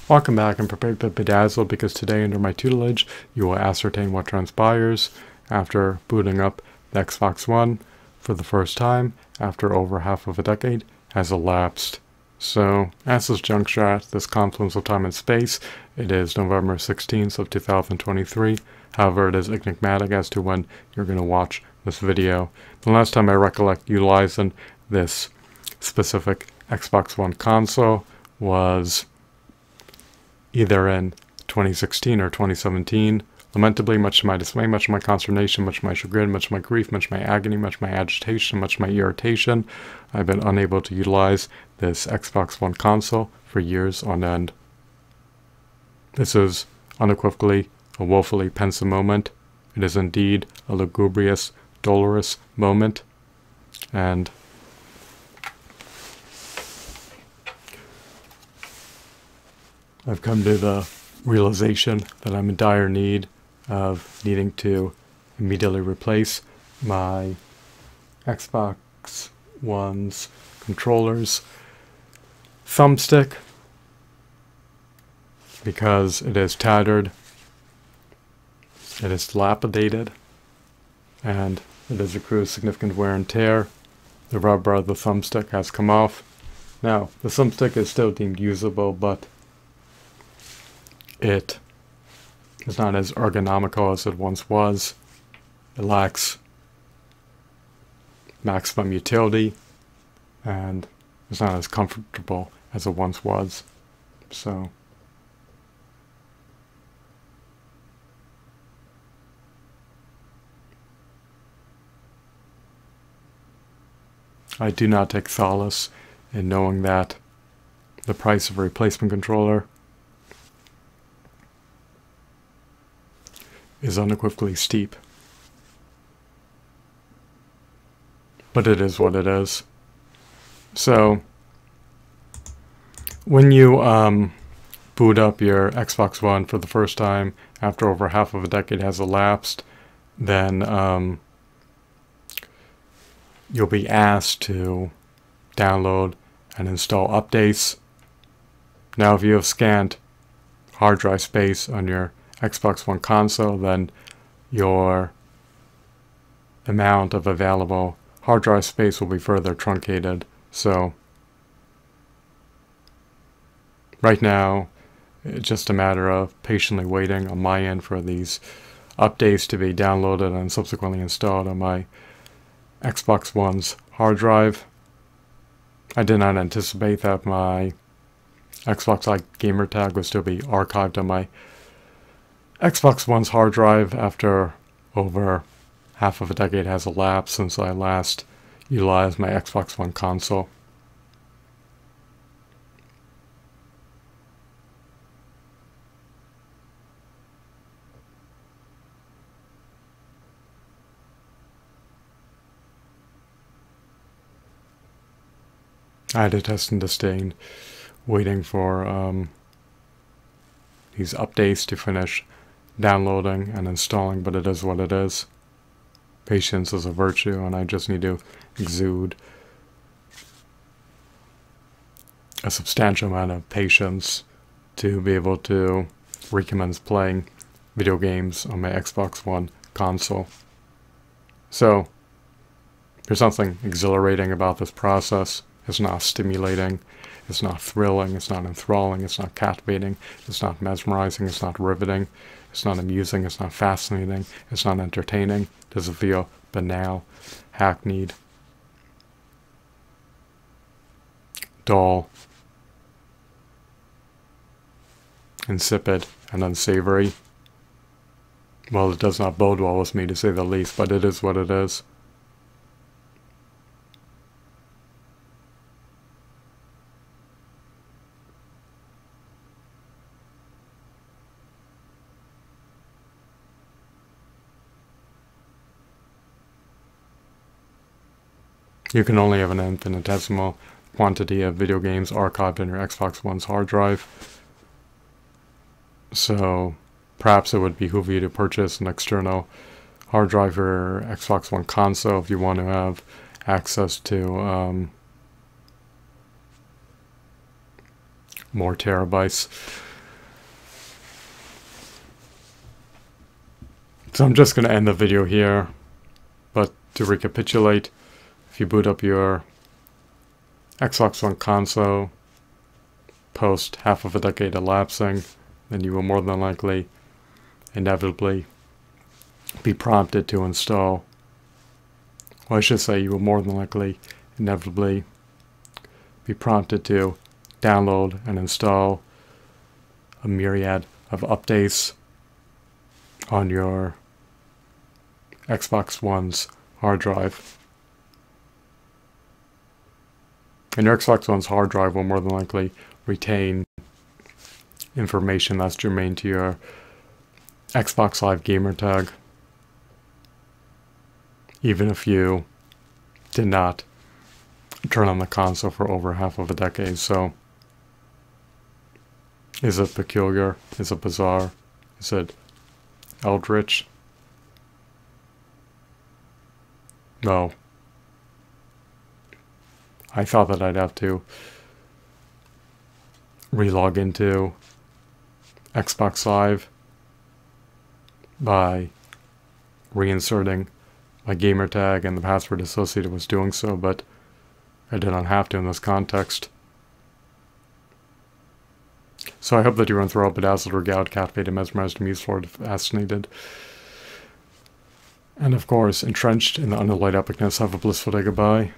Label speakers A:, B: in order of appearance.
A: Welcome back and prepare to bedazzled because today under my tutelage you will ascertain what transpires after booting up the Xbox One for the first time after over half of a decade has elapsed. So at this juncture, at this confluence of time and space, it is November 16th of 2023. However, it is enigmatic as to when you're going to watch this video. The last time I recollect utilizing this specific Xbox One console was either in 2016 or 2017. Lamentably, much to my dismay, much to my consternation, much to my chagrin, much to my grief, much to my agony, much to my agitation, much to my irritation, I've been unable to utilize this Xbox One console for years on end. This is unequivocally a woefully pensive moment. It is indeed a lugubrious, dolorous moment, and I've come to the realization that I'm in dire need of needing to immediately replace my Xbox One's controller's thumbstick because it is tattered, it is dilapidated, and it has accrued significant wear and tear. The rubber of the thumbstick has come off. Now, the thumbstick is still deemed usable, but it is not as ergonomical as it once was. It lacks maximum utility, and it's not as comfortable as it once was. So I do not take solace in knowing that the price of a replacement controller is unequivocally steep. But it is what it is. So when you boot up your Xbox One for the first time after over half of a decade has elapsed, then you'll be asked to download and install updates. Now, if you have scanned hard drive space on your Xbox One console, then your amount of available hard drive space will be further truncated. So right now, it's just a matter of patiently waiting on my end for these updates to be downloaded and subsequently installed on my Xbox One's hard drive. I did not anticipate that my Xbox Live gamer tag would still be archived on my Xbox One's hard drive after over half of a decade has elapsed since I last utilized my Xbox One console. I had to test and disdain waiting for these updates to finish downloading and installing, but it is what it is. Patience is a virtue, and I just need to exude a substantial amount of patience to be able to recommence playing video games on my Xbox One console. So there's something exhilarating about this process. It's not stimulating, it's not thrilling, it's not enthralling, it's not captivating, it's not mesmerizing, it's not riveting, it's not amusing, it's not fascinating, it's not entertaining. It doesn't feel banal, hackneyed, dull, insipid, and unsavory. Well, it does not bode well with me, to say the least, but it is what it is. You can only have an infinitesimal quantity of video games archived in your Xbox One's hard drive. So perhaps it would behoove you to purchase an external hard drive for your Xbox One console if you want to have access to more terabytes. So I'm just going to end the video here, but to recapitulate, if you boot up your Xbox One console post half of a decade elapsing, then you will more than likely inevitably be prompted to install, well, I should say you will more than likely inevitably be prompted to download and install a myriad of updates on your Xbox One's hard drive. And your Xbox One's hard drive will more than likely retain information that's germane to your Xbox Live gamer tag, even if you did not turn on the console for over half of a decade. So, is it peculiar? Is it bizarre? Is it eldritch? No. I thought that I'd have to relog into Xbox Live by reinserting my gamer tag and the password associated with doing so, but I did not have to in this context. So I hope that you were enthralled, bedazzled, regaled, captivated, mesmerized, amused, floored, fascinated, and of course, entrenched in the underlight epicness. Have a blissful day. Goodbye.